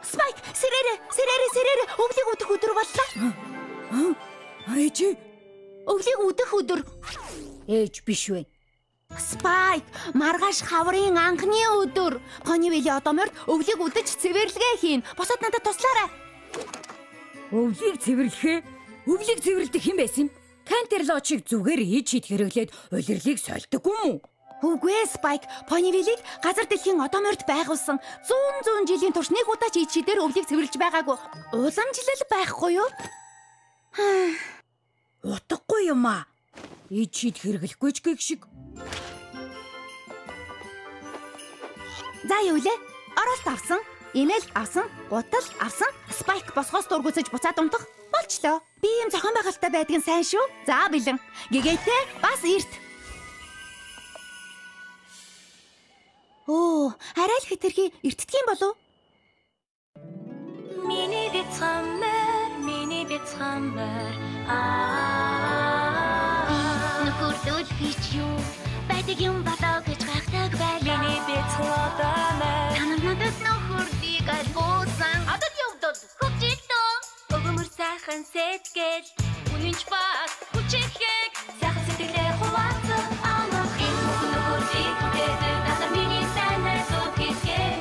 Spike, сэрээрээ өвлийг өдөх өдөр боллоо. Ээж. Өвлийг өдөх өдөр. Ээж биш вэ? Spike, маргааш хаврын анхны өдөр. Понивели одооморд өвлийг өдөж цэвэрлэгээ хийн. Босоод надад туслаарай. Өвлийг цэвэрлэхээ? Өвлийг цэвэрлэх хэн байсан юм? Кантерлочийг зүгээр хийж хит хэрэглээд улирлыг сольдоггүй юм уу? Үгүй ээ, Spike. Понивелийг газар дэлхийн одооморд байгуулсан 100 жилийн турш нэг удаа ч ичидээр өвлийг цэвэрлж байгаагүй. Уламжлал байхгүй юу? Утгагүй юм аа. Ичид хэрэглэхгүй ч гэх шиг. За юу лээ? Оролт авсан, имэйл авсан, гутал авсан, Spike босгоос дургуцаж буцаад унтах болчлоо. Би юм зохион байгуулалттай байдгийн сайн шүү. За бэлэн. Гэгээтэй бас эрт. Оо, арай л хэтэрхий эртдгийн болов? Миний бицхаммер нөхөрлөл хийж юу байдаг юм болоо гэж гайхдаг байлаа. Миний бицхаммер танамнадад нөхөрлийг алгуусан. Адад явдал хөвжөлтөө өгөмөр сайхан сэтгэл үнэнч бас хүчихэд сайхан сэтгэлээ хуваацах амрах юм нөхөрлийг гэдэг надад миний сайнаас өгөхээ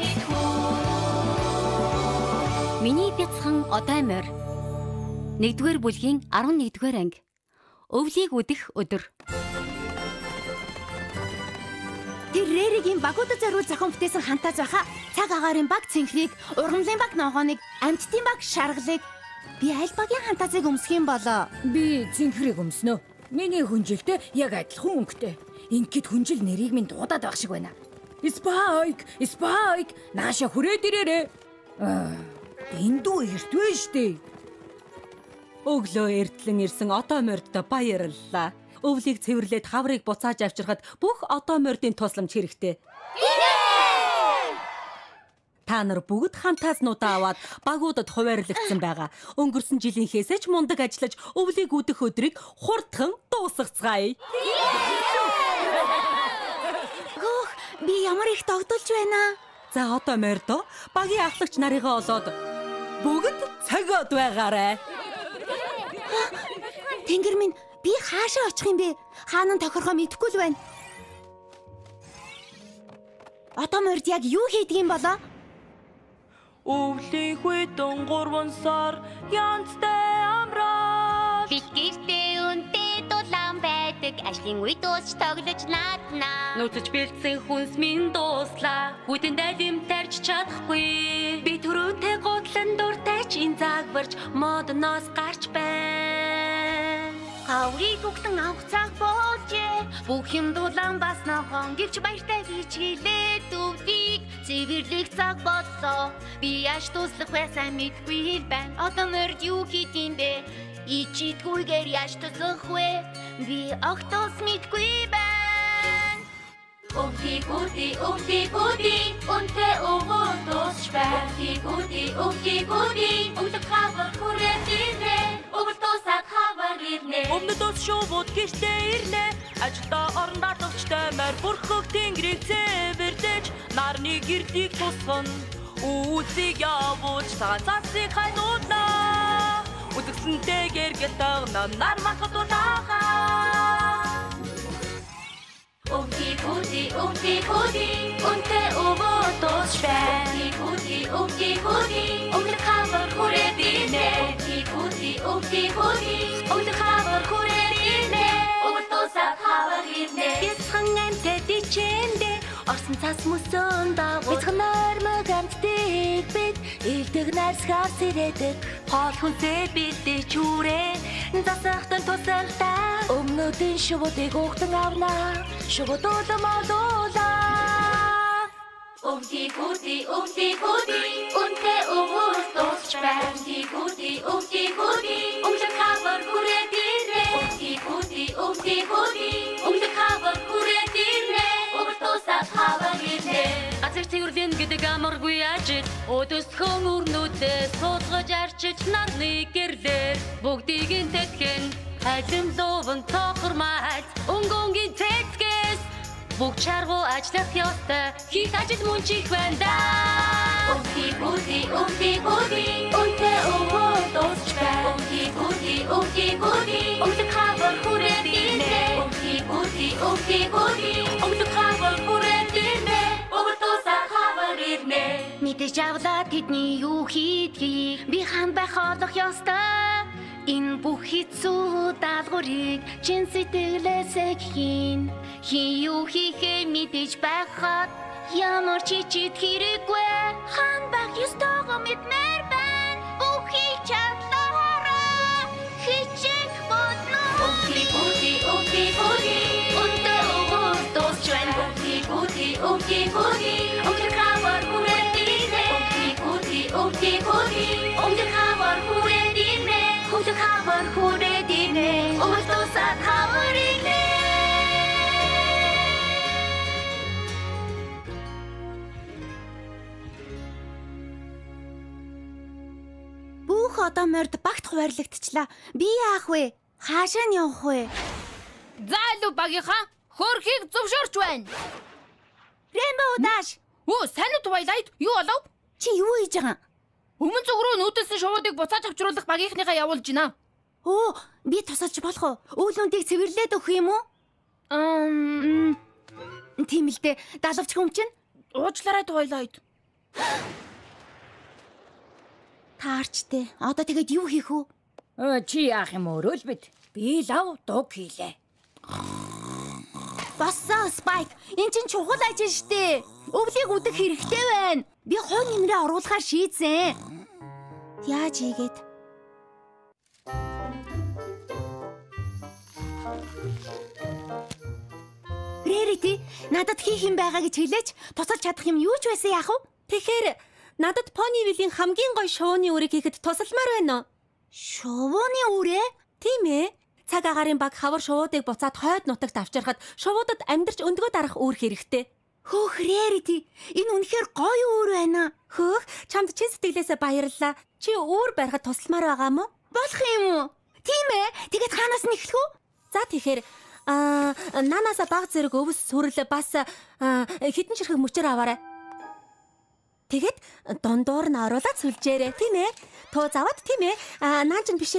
Миний бяцхан одоо морь 1-р бүлгийн 11-р анги өвлийг үдэх өдөр. Тэр Рэригийн багуудад зориул зохион бүтээсэн хантаа зохио цаг агаарын баг цэнхрийг, ургамлын баг ногооныг, амьтдын баг шаргалыг би аль багийн хантаазыг өмсөх юм болоо? Би цэнхрийг өмснө. Миний хүнжилтэй яг адилхан өнгөтэй. Ингээд хүнжил нэрийг минь дуудаад байх шиг байна. Spike, нааша хүрээд ирээрээ. Эндүү эртвэ штэ. Өглөө эртлэн ирсэн одоомордод баярлалаа. Өвлийг цэвэрлээд хаврыг буцааж авчирхад бүх одоомордын тусламж хэрэгтэй. Та нар бүгд хантаазнуудаа аваад багуудад хуваарлагдсан байгаа. Өнгөрсөн жилийнхээсээ ч мундаг ажиллаж өвлийг үдэх өдрийг хурдхан дуусгацгаая. Гөх, би ямар их догдолж байна. За одоомордоо багийн ахлагч нарыгаа олоод бүгд цагаад байгаарай. Тэнгэр минь, би хаашаа очих юм бэ? Хаанан тохирохоо мэдэхгүй л байна. Одооморд яг юу хийдэг юм болоо? Өвлийн хүйтэн 3 сар янзтай амраа. Бэлгэртэй үнтэй дулаан байдаг. Ажлын үе дуусч тоглож нааднаа. Нууцж бэлдсэн хүнс минь дууслаа. Хүйтэн дайлим тарьж чадахгүй. Би түрүүтэй гутлан дуртай ч ин загварч модноос гарч байна. Хаврыг бүгдэн авах цаг болжээ. Бүх юм дулаан бас ногоон гэвч баяртай хийж хэлээд өвлийг цэвэрлэх цаг боллоо. Би яаж туслах вэ сайн мэдгүй байна. Одооморд юу хийдин бэ? Ичидгүйгээр яаж туслах вэ? Би огтос мэдгүй байна. Өвлийг үди, үнтэй өвөө дуусч байна. Өвлийг үди, өвлөг хавар хүрээд ирнэ. Өвөл дуусаад хавар ирнэ. Өмнөдөөс шувууд гэртээ ирнэ. Ажилдаа орондоо төвчтэй морь бүрхөх тэнгэрийг цэвэрлэж нарны гэрлийг тусгана. Үзийг явуулж цагаан цасыг хайнуулнаа. Үзэгсэнтэйгээр гэтэгнэ нар махад унахаа. Өвлийг үди, үнтэй өвөө дуусч байна. Өвлийг үди, өвлөг хавар хүрээд ирнэ. Өвлийг үди, өвлөг хавар хүрээд ирнэ. Өвөл дуусаад хавар ирнэ. Бяцхан амтад ичэндэ орсон цас мөсөн дагуу. Бяцхан нормог амтдыг бид илдэг нарсгаар сэрээдэг. Хоол хүнсээ бэлдэж чүрээ засахтан тусалтаа. Өмнөдийн шувуудыг уухтан авнаа. Шувууд улам олуулаа. Өвлийг үди, үнтэй өвөө дуусч байна. Өвлийг үди, өвлөг хавар хүрээд ирнэ. Өвлийг үди, өвлөг хавар хүрээд ирнэ. Өвөл дуусаад хавар ирнэ. Газар цэвэрлэн гэдэг амаргүй ажил. Өдөөсхөн өрнүүдээ суулгаж арчиж нарны гэрлэр бүгдийг нь тэтгэн Хайзан зовон тохормаж өнгөнгийн цэцгээс бүгд чаргуу ажиллах ёстой хийх ажил мөн чих байна да. Өвгий өнтэй өвөө дуусч байна. Өвгий өвлөг хавар хүрээд ирнэ. Өвгий өвлөг хавар хүрээд ирнэ. Өвөр дуусах хавар ирнэ. Мэдээж авлаа тэдний юу хийдгийг би ханд байх олох ёстой. Энэ бүх хэцүү даалгаврыг чин сэтгэлээсээ хийн. Хин юу хийхээ мэдээж байхад ямар ч чид хэрэггүй. Ханд байх ёстойгоо мэдмээр байна. Бүхий чадлаараа хичээх бодно. Өвгий Өнтэй өвөө дуусч байна. өвгий Өвлөг хавар хүрээд ирнэ. өвгий Өвлөг хавар хүрээд ирнэ. Өвлөг хавар хүрээд ирнэ. Өвөр дуусах хавар ирнэ. Бүх одоо морд багт хуваарлагдчихлаа. Би яах вэ? Хаашаа нь явах вэ? Заалуу багийнхаа хөрхийг зөвшөөрч байна. Rainbow Dash, Оо, сайн уу Twilight? Юу болов? чи юу хийж байгаа? Өмнө зүг рүү нүүдэлсэн шувуудыг буцааж авчруулах багийнхныгаа явуулж байна. Оо, би тусалж болох уу? Үйл үндийг цэвэрлээд өгөх юм уу? Тийм л дээ. Далавч хүм чинь Уучлаарай Twilight. таарчтэй. Одоо тэгээд юу хийх вэ? Чи яах юм өөрөө л бид. Би лав дуг хийлээ. Боссоо Spike, эн чинь чухал ажил штэ. Өвлийг үдэх хэрэгтэй байна. Би хонь нэмрээ оруулахаар шийдсэн. Яаж ийгээд? Rarity, надад хийх юм байгаа гэж хэлээч. Тусалж чадах юм юу ч байсан яах вэ? Тэгэхээр надад Ponyville-ийн хамгийн гоё шоуны үрийг хийхэд тусалмаар байна. Шувууны үрээ? Тийм ээ. Цаг агаарын баг хавар шувуудыг буцаад хойд нутагт авчирхад шувуудад амьдарч өндгөө дарах үүрх хэрэгтэй. Хөөх Rarity, энэ үнэхээр гоё үр байна. Хөөх, чамд чин сэтгэлээсээ баярлалаа. Чи үүр барихад тусалмаар байгаа мó? Болох юм уу? Тийм ээ. Тэгээд хаанаас нь эхлэх үү? За тэгэхээр нанааса баг зэрэг өвс сүрэл бас хитэн ширхэг мөчөр аваарай. Тэгэд дундуур нь оруулаад сүлжээрэй, тийм ээ. Туу заваад тийм ээ. Наа чин биш.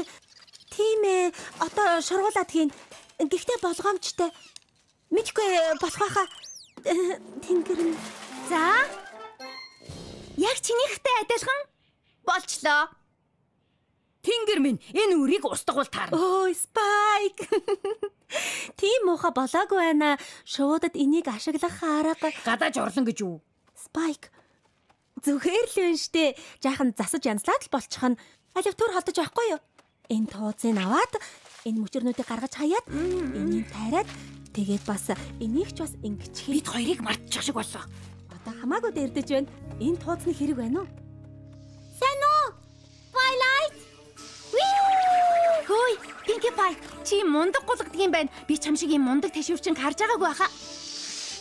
Тийм ээ. Одоо шургуулад хийн. Гэхдээ болгоомжтой. Мэдгүй болох байхаа. Тэнгэр нь. За. Яг чинийхтэй адилхан болчлоо. Тэнгэр минь энэ үрийг устгавал таарна. Ой, Spike. Тийм муха болоогүй байна. Шуудад энийг ашиглах арга. Гадааж орлон гэж юу? Spike. Зүхээр л байна штэ. Жаахан засаж янзлаад л болчих нь. Алив төр холдож байхгүй юу? Энэ тууцыг аваад энэ мөчөрнүүдийг гаргаж хаяад энийг тайраад тэгээд бас энийг ч бас ингэчих. Бид хоёрыг мартчих шиг боллоо. Одоо хамаагүй дэрдэж байна. Энэ тууцны хэрэг байна уу? Сайн уу? Twilight. Хөөе, Pinkie Pie. Чи мундаг гулгадаг юм байна. Би чам шиг юм мундаг тэшүүрчин харж байгаагүй баха.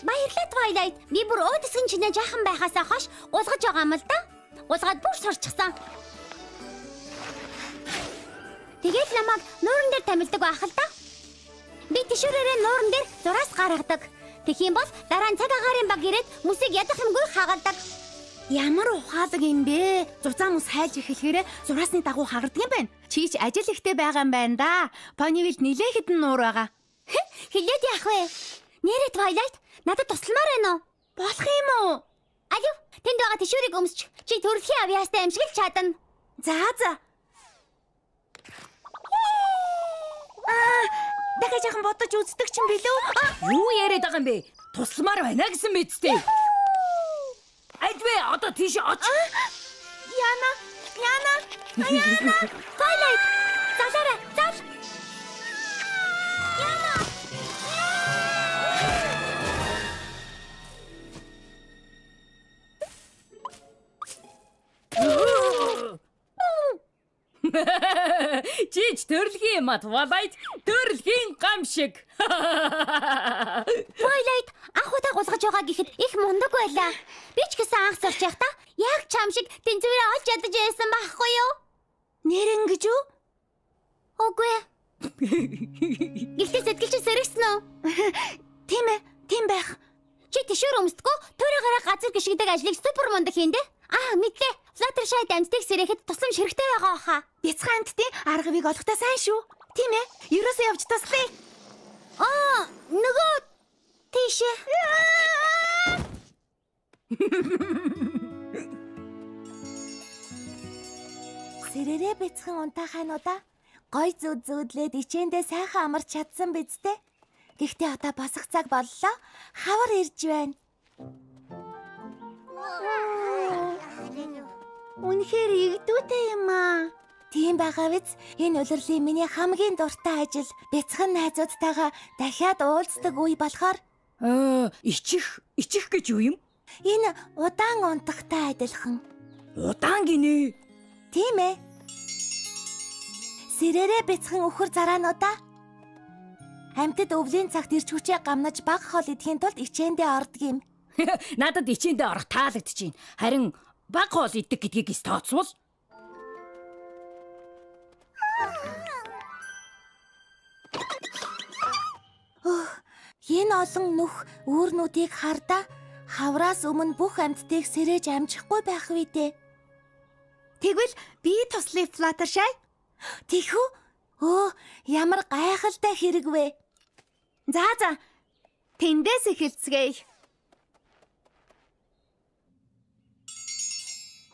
Баярлалаа Twilight. Би бүр өөдсөн чинээ жаахан байхаасаа хойш гулгаж байгаа юм л да. Гулгаад бүр сурчсан. Тэгээд намайг нууран дээр тамилдаг байх л да. Би тэшүүрээрээ нууран дээр зураас гаргадаг. Тэгхийн бол дараа нь цаг агаарын баг ирээд мөсийг ядах юмгүй хагалдаг. Ямар ухаалаг юм бэ? Зузаан мөс хайлж эхлэхээрээ зураасны дагуу хагардаг юм байна. Чи ч ажил ихтэй байгаа юм байна да. Ponyville нилээ хэдэн нуур байгаа. Хэлээд яах вэ? Нэрээ Twilight, надад тусламаар байна уу? Болох юм уу? Алив, тэнд байгаа тэшүүрийг өмсч чи төрөлхийн авьяастай амжиглаж чадна. За. Дахиад яхан бодож үздэг ч юм билүү? Юу яриад байгаа юм бэ? Тусламаар байна гэсэн мэдтэй. Айдвэ одоо тийш оч. Яна. Twilight. Залаарай. Зав. Яна. Чич төрөлхийн мат Twilight, төрөлхийн гам шиг. Twilight, анхудаа гулгаж байгаа гэхэд их мундаг байлаа. Би ч гэсэн анх сурч байхдаа яг чам шиг тэнцвэрээ олж ядаж байсан байхгүй юу? Нэр ингэж үү? Үгүй. Гэхдээ сэтгэл чинь сэрэгсэн үү? Тийм ээ. Тийм байх. Чи тишүүр өмсдгөө төрөөрөө газар гიშгдэг ажлыг супер мундаг хийн дээ. Мэдлээ. Fluttershy амттыг сэрэхэд тусламж хэрэгтэй байгаа баха. Бяцхан амттын аргавыг олохдоо сайн шүү. Тийм ээ. Ерөөсөө явж туслая. Нөгөө тийшээ. Сэрэрэ бяцхан унтахаануудаа гой зүүдлээд ичээндээ сайхан амарч чадсан биз дээ. Гэхдээ одоо босох цаг боллоо. Хавар ирж байна. Үнэхээр игдүүтэй юм аа. Тийм байгаа биз. Энэ улирлын миний хамгийн дуртай ажил. Бяцхан найзуудтайгаа дахиад уулздаг үе болохоор Ичих гэж юу юм? энэ удаан унтахтай адилхан. Удаан гинэ. Тийм ээ. Сэрэрэ бяцхан өхөр зараануудаа амьтад өвлийн цагт ирч хүчээ гамнаж баг хол идэхийн тулд ичээндээ ордог юм. Надад ичээндээ орох таалагдчихээн. Харин баг хоол идэх гэдгийг тооцвол Энэ олон нүх үүрнүүдийг хардаа хавраас өмнө бүх амьтдыг сэрэж амжихгүй байх үедээ. Тэгвэл би туслая Fluttershy. Тэхүү? Ямар гайхалтай хэрэг вэ? За. Тэндээс эхэлцгээе.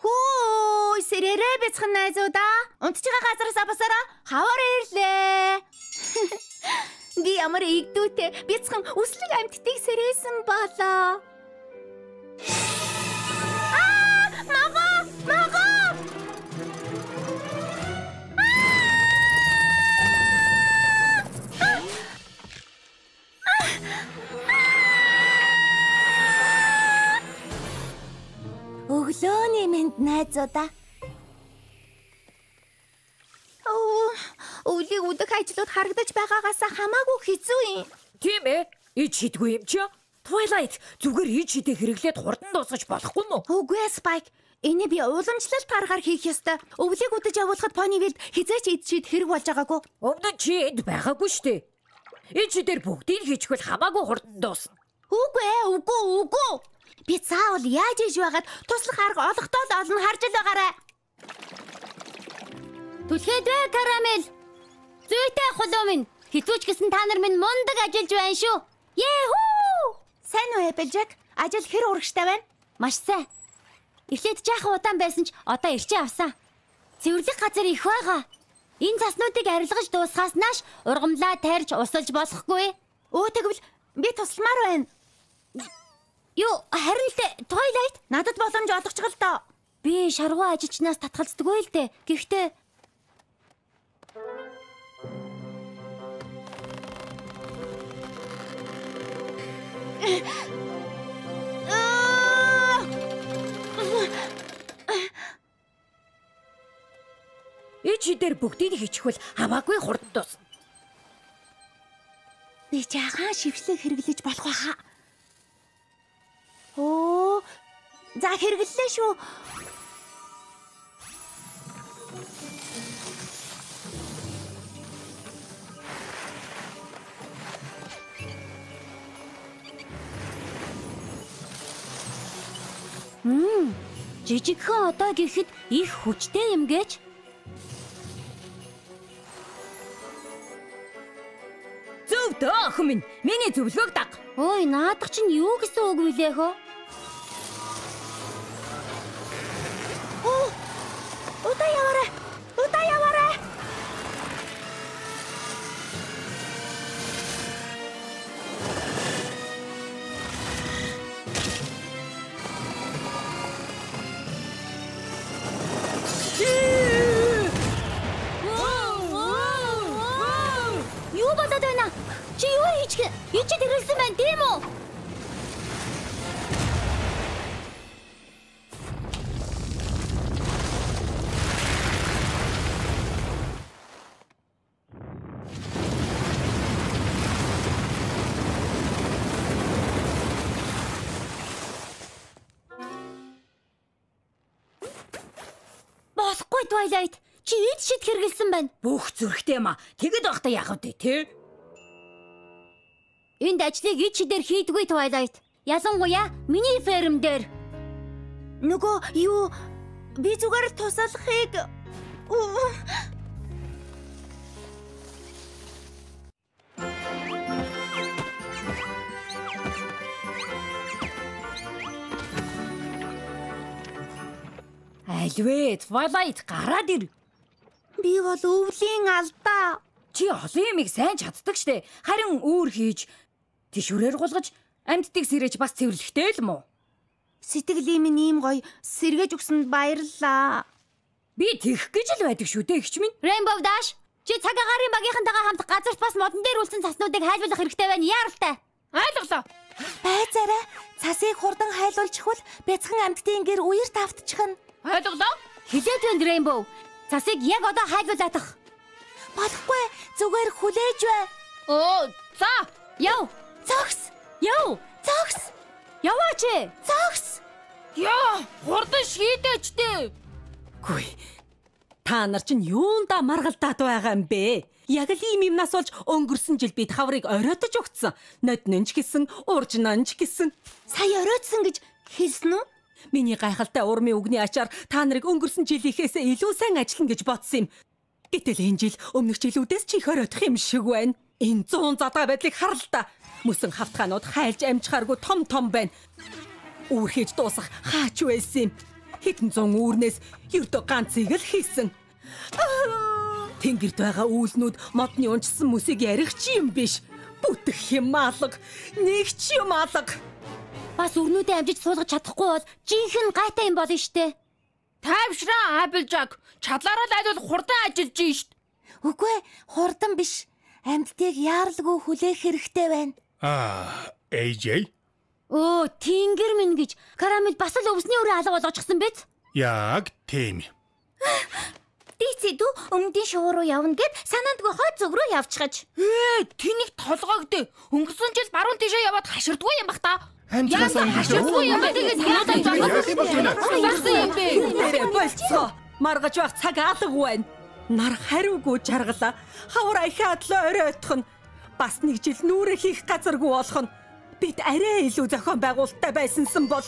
Хөөе, сэрэрэ бяцхан найзуудаа. Унтж байгаа газараас босороо хавар ирлээ. Би ямар игдүүтэй бяцхан үслэг амьтдыг сэрээсэн болоо. Магоо! Өглөөний мэнд найзуудаа. Өвлийг үдэх ажлууд харагдаж байгаагаас хамаагүй хэцүү юм. тийм ээ. Ич шидгүй юм чи. Twilight зүгээр ич шидэ хэрэглээд хурдан дуусгаж болохгүй мó? Үгүй ээ Spike. Энийг би уламжлалт аргаар хийх ёстой. Өвлийг үдэж явуулахад Ponyville хизээч ид шид хэрэг болж байгаагүй. Өмнө чи энд байгаагүй штэ. Ич шидээр бүгдийг хийчихвэл хамаагүй хурдан дуусна. Үгүй. Би заавал яаж иж байгаад туслах арга олохдоо л олно харж л байгаарай. Түлхээд вэ Карамел. Зүйтэй хулуу минь. Хитүүч гэсэн та нар минь мундаг ажиллаж байна шүү. Яхуу! Сайн уу Applejack? Ажил хэр урагштай байна? Маш сайн. Эхлээд жаахан удаан байсан ч одоо ирчээ авсан. Цэвэрлэх газар их байгаа. Энэ заснуудыг арилгаж дуусгаас нааш ургамлаа тарьж усалж болохгүй. Тэгвэл би тусламаар байна. Юу, харин л Twilight Надад боломж олгочих л доо. би шаргуу ажилчнаас татгалздаггүй л дээ. Гэхдээ Ич шидээр бүгдийг хийчихвэл хамаагүй хурдан дуусна. Би жаахан шившлэг хэрэглэж болох байхаа. За хэрэглэлээ шүү. жижигхэн одоо гэхэд их хүчтэй юм гэж. Зөв охин минь. Миний зөвлөгөөг даг. Ой, наадах чинь юу гэсэн үг вүлээ хөө? Удаа яваарай. Юу болоод байна? Чи юу хийчих? Ичэд ирэлсэн байна тийм үү? Болохгүй Twilight. Чи эд шид хэрэгэлсэн байна. Бүх зүрхтэй маа. Тэгэд байхдаа яах вэ те? Энд ажлыг ид шидээр хийдгүй Twilight. Ялангуяа миний ферм дээр. Нөгөө юу би зүгээр тусалахыг Альвэ Twilight гараад ир. би бол өвлийн алдаа. Чи олон юмыг сайн чаддаг штэ. Харин өөр хийж тишүүрээр гулгаж амьдтыг сэрэж бас цэвэрлэхтэй л мó. Сэтгэлийн минь ийм гоё сэргэж өгсөнд баярлалаа. Би тэгэх гэж л байдаг шүү дээ ихч минь. Rainbow Dash, чи цаг агаарын багийнхантайгаа хамт газарт бас модон дээр үлдсэн цаснуудыг хайлуулах хэрэгтэй байна. Яаралтай. Ойлголоо. Байцаараа цасыг хурдан хайлуулж хвал бяцхан амьтдын гэр үерт автчихна. Ойлголоо. Хилээд байна Rainbow. Цасыг яг одоо хайлуулах. Болохгүй. Зүгээр хүлээж бай. Оо, за. Яв. Цогс. Яв. Цогс. Яваач. Цогс. Яа, хурдан шийдээчтэй. Гүй. Та нар чинь юунда маргалдаад байгаа юм бэ? Яг л ийм юмнаас болж өнгөрсөн жил бид хаврыг оройтож өгцөн. Ноднонч гэсэн, уржнонч гэсэн. Сая оройтсон гэж хэлсэн үү? Миний гайхалтай урмын үгний ачаар та нарыг өнгөрсөн жилийнхээс илүү сайн ажиллана гэж бодсон юм. Гэтэл энэ жил өмнөх жилүүдээс ч их оройтох юм шиг байна. Энэ 100 задаа байдлыг хар л та. Мөсөн хавтгаанууд хайлж амжихааргүй том байна. Үүрхэж дуусах хаач байсан юм. Хэдэн зуун үүрнээс ердөө ганцыг л хийсэн. Тэнгэрт байгаа үүлнүүд модны унчсан мүсийг ярих чи юм биш. Бүтэх юм алга. Нэг ч юм алга. Бас өрнүүдээ амжиж суулгаж чадахгүй бол жинхэнэ гайтай юм болно штэ. Тайвшраа Applejack. Чадлаараа л айдвал хурдан ажиллаж ийн штт. Үгүй хурдан биш. Амьдтыг яаралгүй хүлээх хэрэгтэй байна. AJ? Оо, тэнгэр минь гэж Карамел бас л өвсний өрөө алга болгочихсон биз? Яг тийм. Дийцэдүү өмнөдийн шуу руу явна гэд санаандгүй хойд зүг рүү явчихаж. Тэнийг толгоогдээ. Өнгөрсөн жил баруун тишээ яваад хаширдгүй юм бах та. Амжилттай хаширдгүй юм бэ? Тэгээд яагаад Болсон юм бэ? Нэрээ болцоо. Маргаж байх цаг алга байна. Нар хариугүй жаргалаа. Хавар ахиадлаа оройтох нь. Бас нэг жил нүрэ хийх газаргүй болох нь. Бид арай илүү зохион байгуулалттай байсансан бол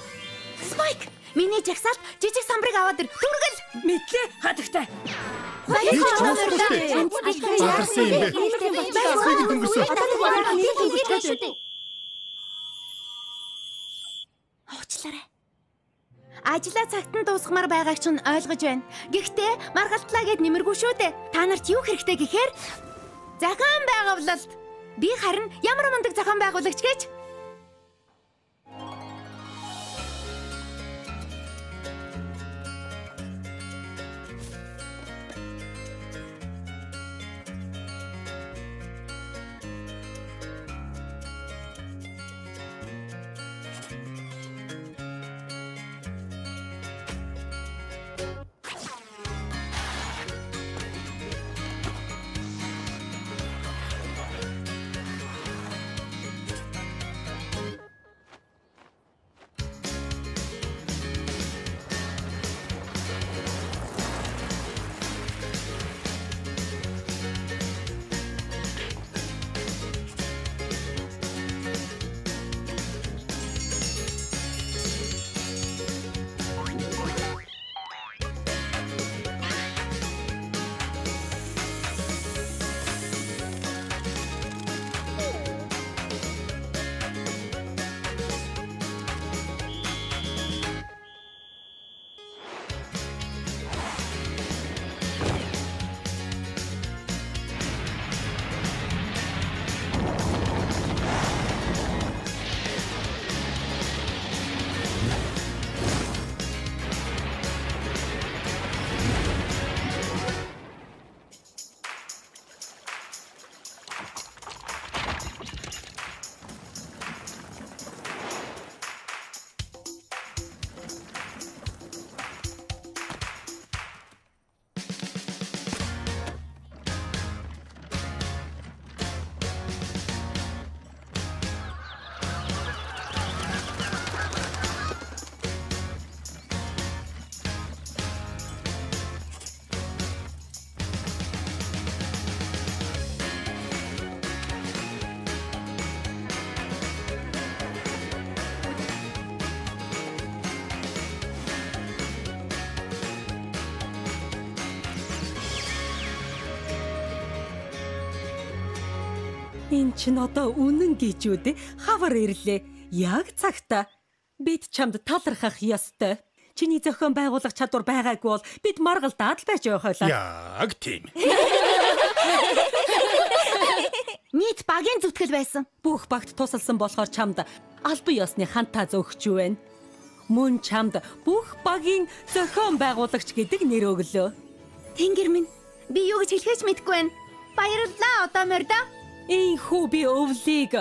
Spike, миний жагсаалт жижиг самбарыг аваад ир. Дүргэл. мэдлээ хатагтай. Бахарсан юм бэ? Цэцгийг дөнгөрсөн. Уучлаарай. Ажлаа цагт нь дуусгамаар байгааг чинь ойлгож байна. Гэхдээ маргалтлаа гэд нэмэргүй шүү дээ. Та нарт юу хэрэгтэй гэхээр зохион байгуулалт. Би харин ямар мундаг зохион байгуулагч гэж. Энэ ч одоо үнэн гэж үү дээ. Хавар ирлээ. Яг цагтаа. Бид чамд талархах ёстой. Чиний зохион байгуулах чадвар байгаагүй бол бид маргалдаад л байж явах байлаа. Яг тийм. Нийт багийн зүтгэл байсан. Бүх багт тусалсан болохоор чамд албан ёсны хантаа зөөгч юу вэ? Мөн чамд бүх багийн зохион байгуулагч гэдэг нэр өглөө. Тэнгэр минь, би юу гэж хэлэхэж мэдэхгүй байна. Баярлалаа одоо мордоо. Ийхүү би өвлийг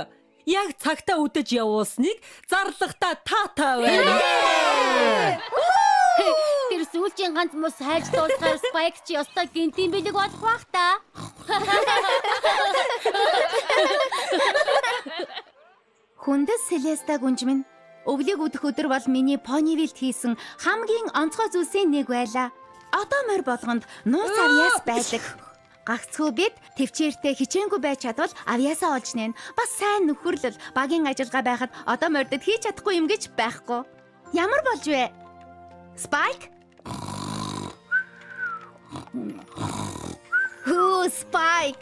яг цагтаа үдэж явуулсныг зарлахтаа таатай байна. Тэр сүүлчийн ганц мус хайж дуусгаар Спайк чи ёстой гинтийн бэлэг болох бах та. Хүндэс Селеста гүнж минь, өвлийг үдэх өдөр бол миний Понивилд хийсэн хамгийн онцгой зүйлсийн нэг байлаа. Одоо морь болгонд нууц авьяас байдаг. Гагцхүү бид төвчээртэй хичээнгүй байж чадвал авьяасаа олж нэн. Бас сайн нөхөрлөл багийн ажиллагаа байхад одоо морьдод хийж чадахгүй юм гэж байхгүй. Ямар болж вэ? Спайк? Хөө Спайк.